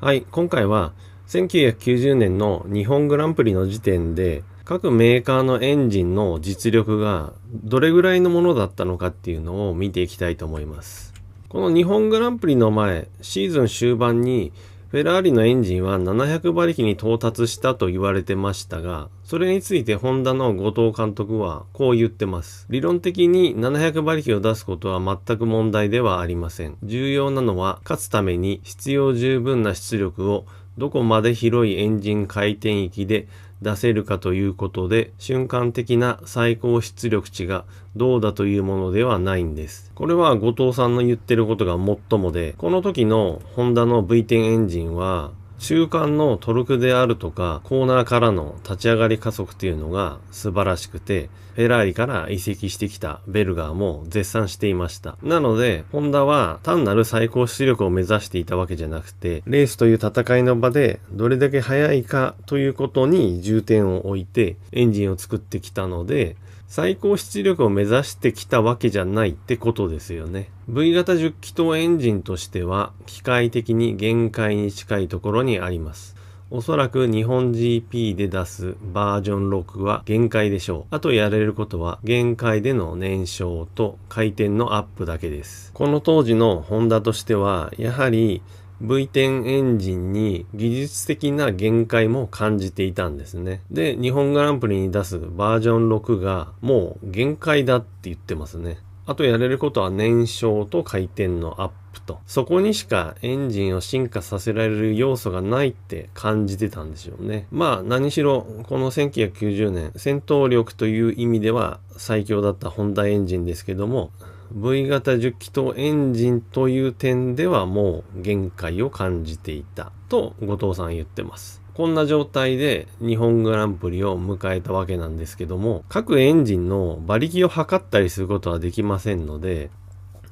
はい、今回は1990年の日本グランプリの時点で各メーカーのエンジンの実力がどれぐらいのものだったのかっていうのを見ていきたいと思います。この日本グランプリの前、シーズン終盤にフェラーリのエンジンは700馬力に到達したと言われてましたが、それについてホンダの後藤監督はこう言ってます。理論的に700馬力を出すことは全く問題ではありません。重要なのは勝つために必要十分な出力をどこまで広いエンジン回転域で出せるかということで、瞬間的な最高出力値がどうだというものではないんです。これは後藤さんの言ってることが最もで、この時のホンダの V10 エンジンは中間のトルクであるとかコーナーからの立ち上がり加速っていうのが素晴らしくて、フェラーリから移籍してきたベルガーも絶賛していました。なのでホンダは単なる最高出力を目指していたわけじゃなくて、レースという戦いの場でどれだけ速いかということに重点を置いてエンジンを作ってきたので、最高出力を目指してきたわけじゃないってことですよね。V 型10気筒エンジンとしては機械的に限界に近いところにあります。おそらく日本 GP で出すバージョン6は限界でしょう。あとやれることは限界での燃焼と回転のアップだけです。この当時のホンダとしてはやはりV10 エンジンに技術的な限界も感じていたんですね。で、日本グランプリに出すバージョン6がもう限界だって言ってますね。あとやれることは燃焼と回転のアップと。そこにしかエンジンを進化させられる要素がないって感じてたんでしょうね。まあ何しろこの1990年、戦闘力という意味では最強だったホンダエンジンですけども、V 型10気筒エンジンという点ではもう限界を感じていたと後藤さん言ってます。こんな状態で日本グランプリを迎えたわけなんですけども、各エンジンの馬力を測ったりすることはできませんので、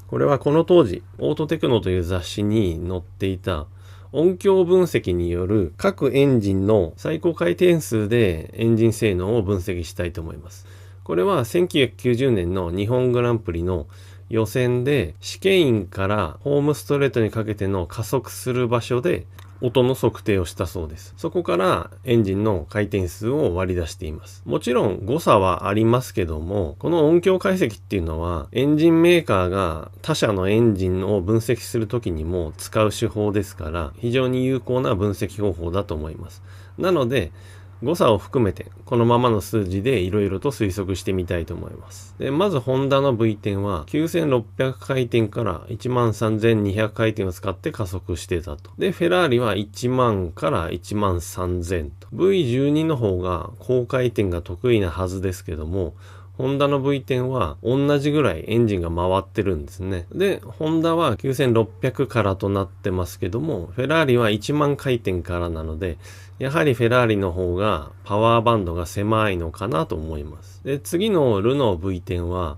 これはこの当時オートテクノという雑誌に載っていた音響分析による各エンジンの最高回転数でエンジン性能を分析したいと思います。これは1990年の日本グランプリの予選で試験員からホームストレートにかけての加速する場所で音の測定をしたそうです。そこからエンジンの回転数を割り出しています。もちろん誤差はありますけども、この音響解析っていうのはエンジンメーカーが他社のエンジンを分析するときにも使う手法ですから、非常に有効な分析方法だと思います。なので誤差を含めてこのままの数字でいろいろと推測してみたいと思います。で、まずホンダの V10 は9600回転から13200回転を使って加速してたと。で、フェラーリは1万から13000と。V12 の方が高回転が得意なはずですけども、ホンダの V10 は同じぐらいエンジンが回ってるんですね。で、ホンダは9600からとなってますけども、フェラーリは1万回転からなので、やはりフェラーリの方がパワーバンドが狭いのかなと思います。で、次のルノー V10 は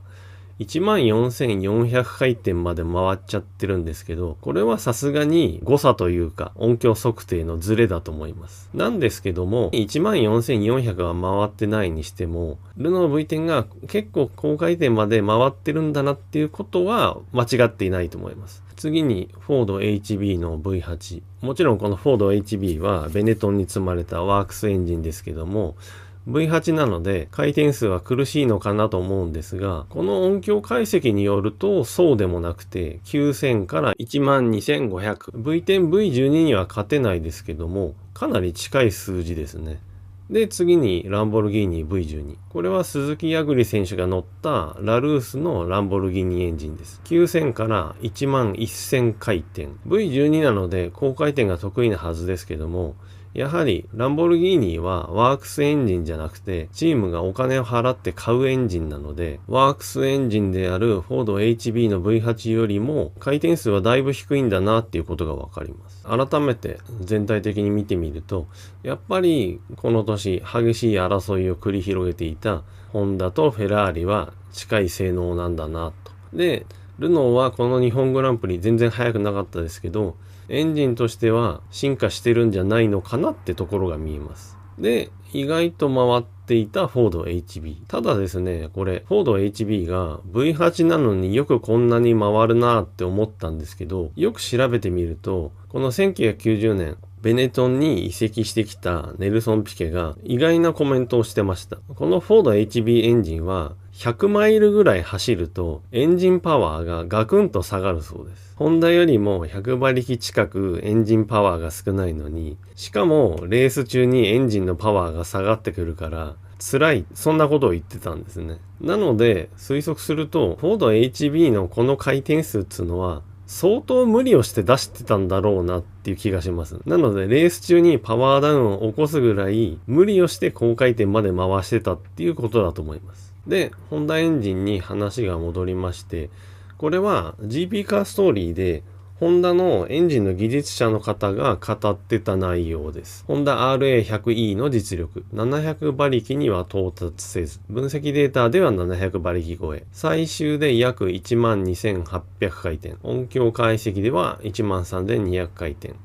14400回転まで回っちゃってるんですけど、これはさすがに誤差というか音響測定のズレだと思います。なんですけども、14400は回ってないにしても、ルノー V10 が結構高回転まで回ってるんだなっていうことは間違っていないと思います。次にフォード HB の V8。もちろんこのフォード HB はベネトンに積まれたワークスエンジンですけども、V8 なので回転数は苦しいのかなと思うんですが、この音響解析によるとそうでもなくて9000から12500、V10、V12 には勝てないですけども、かなり近い数字ですね。で、次にランボルギーニ V12。これは鈴木亜久里選手が乗ったラルースのランボルギーニエンジンです。9000から11000回転。V12 なので高回転が得意なはずですけども、やはりランボルギーニはワークスエンジンじゃなくてチームがお金を払って買うエンジンなので、ワークスエンジンであるフォード HB の V8 よりも回転数はだいぶ低いんだなっていうことがわかります。改めて全体的に見てみると、やっぱりこの年激しい争いを繰り広げていたホンダとフェラーリは近い性能なんだなと。で、ルノーはこの日本グランプリ全然速くなかったですけど、エンジンとしては進化してるんじゃないのかなってところが見えます。で、意外と回っていたフォード HB。ただですね、これ、フォード HB が V8 なのによくこんなに回るなって思ったんですけど、よく調べてみると、この1990年、ベネトンに移籍してきたネルソン・ピケが意外なコメントをしてました。このフォード HB エンジンは100マイルぐらい走るとエンジンパワーがガクンと下がるそうです。ホンダよりも100馬力近くエンジンパワーが少ないのに、しかもレース中にエンジンのパワーが下がってくるから辛い、そんなことを言ってたんですね。なので推測するとフォード HB のこの回転数っつうのは相当無理をして出してたんだろうなっていう気がします。なのでレース中にパワーダウンを起こすぐらい無理をして高回転まで回してたっていうことだと思います。で、ホンダエンジンに話が戻りまして、これは GP カーストーリーでホンダのエンジンの技術者の方が語ってた内容です。ホンダ RA100E の実力。700馬力には到達せず、分析データでは700馬力超え。最終で約12800回転。音響解析では13200回転。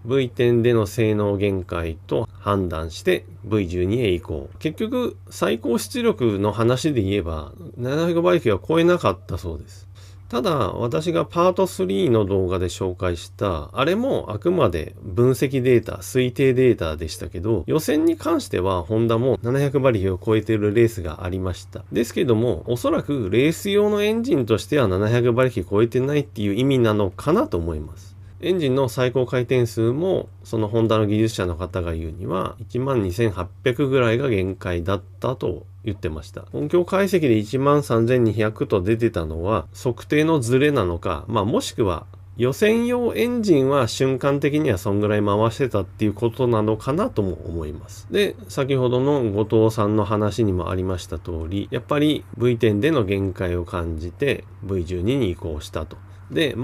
V10 での性能限界と判断して V12 へ移行。結局、最高出力の話で言えば、700馬力は超えなかったそうです。ただ、私がパート3の動画で紹介した、あれもあくまで分析データ、推定データでしたけど、予選に関してはホンダも700馬力を超えているレースがありました。ですけども、おそらくレース用のエンジンとしては700馬力超えてないっていう意味なのかなと思います。エンジンの最高回転数も、そのホンダの技術者の方が言うには、12800ぐらいが限界だったと言ってました。音響解析で13200と出てたのは、測定のズレなのか、もしくは、予選用エンジンは瞬間的にはそんぐらい回してたっていうことなのかなとも思います。で、先ほどの後藤さんの話にもありました通り、やっぱり V10 での限界を感じて V12 に移行したと。で、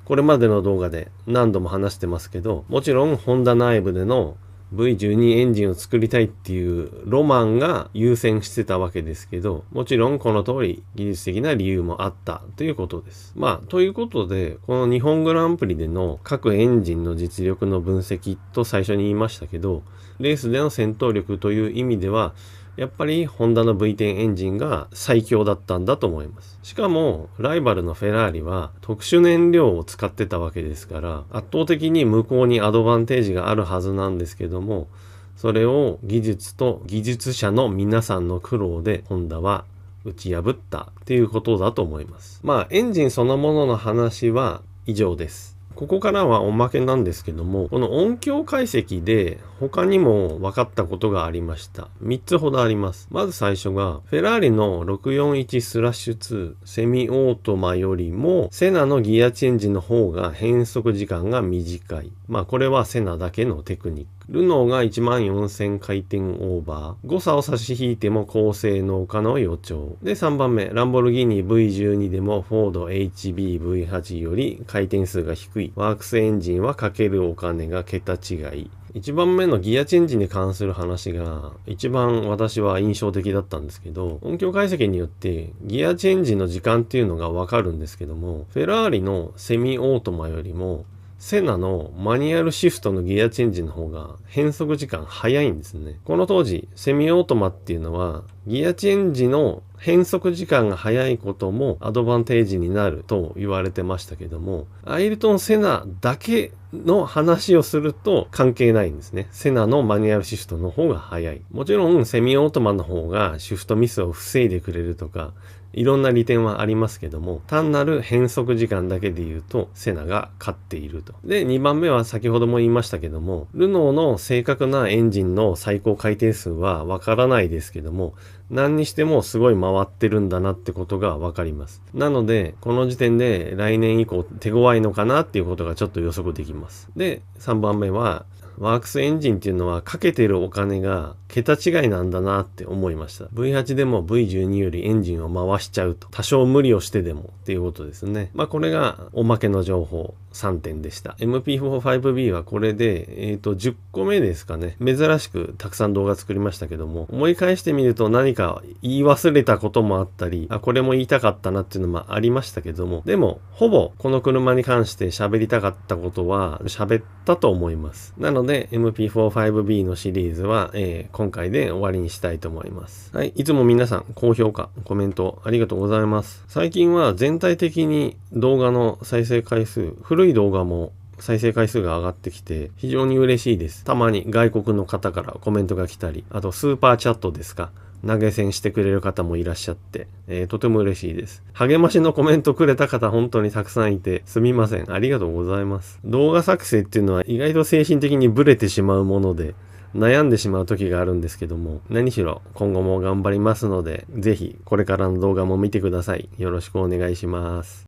これまでの動画で何度も話してますけど、もちろんホンダ内部での V12 エンジンを作りたいっていうロマンが優先してたわけですけど、もちろんこの通り技術的な理由もあったということです。ということで、この日本グランプリでの各エンジンの実力の分析と最初に言いましたけど、レースでの戦闘力という意味では、やっぱりホンダの V10 エンジンが最強だったんだと思います。しかもライバルのフェラーリは特殊燃料を使ってたわけですから、圧倒的に向こうにアドバンテージがあるはずなんですけども、それを技術と技術者の皆さんの苦労でホンダは打ち破ったっていうことだと思います。エンジンそのものの話は以上です。ここからはおまけなんですけども、この音響解析で他にも分かったことがありました。3つほどあります。まず最初が、フェラーリの641/2セミオートマよりも、セナのギアチェンジの方が変速時間が短い。これはセナだけのテクニック。ルノーが14000回転オーバー。誤差を差し引いても高性能化の予兆。で、3番目、ランボルギーニ V12 でもフォード HB-V8 より回転数が低い。ワークスエンジンはかけるお金が桁違い。1番目のギアチェンジに関する話が一番私は印象的だったんですけど、音響解析によってギアチェンジの時間っていうのがわかるんですけども、フェラーリのセミオートマよりもセナのマニュアルシフトのギアチェンジの方が変速時間早いんですね。この当時、セミオートマっていうのはギアチェンジの変速時間が速いこともアドバンテージになると言われてましたけども、アイルトン・セナだけの話をすると関係ないんですね。セナのマニュアルシフトの方が速い。もちろんセミオートマの方がシフトミスを防いでくれるとか、いろんな利点はありますけども、単なる変速時間だけで言うとセナが勝っていると。で、2番目は先ほども言いましたけども、ルノーの正確なエンジンの最高回転数はわからないですけども、何にしてもすごい回ってるんだなってことがわかります。なので、この時点で来年以降手強いのかなっていうことがちょっと予測できます。で、3番目は、ワークスエンジンっていうのはかけてるお金が桁違いなんだなって思いました。V8 でも V12 よりエンジンを回しちゃうと。多少無理をしてでもっていうことですね。これがおまけの情報3点でした。MP45B はこれで、10個目ですかね。珍しくたくさん動画作りましたけども、思い返してみると何か言い忘れたこともあったり、これも言いたかったなっていうのもありましたけども、でも、ほぼこの車に関して喋りたかったことは喋ったと思います。なので、で MP45B のシリーズは、今回で終わりにしたいと思います。はい。いつも皆さん高評価、コメントありがとうございます。最近は全体的に動画の再生回数、古い動画も再生回数が上がってきて非常に嬉しいです。たまに外国の方からコメントが来たり、あとスーパーチャットですか、投げ銭してくれる方もいらっしゃって、とても嬉しいです。励ましのコメントくれた方本当にたくさんいてすみません。ありがとうございます。動画作成っていうのは意外と精神的にブレてしまうもので悩んでしまう時があるんですけども、何しろ今後も頑張りますので、ぜひこれからの動画も見てください。よろしくお願いします。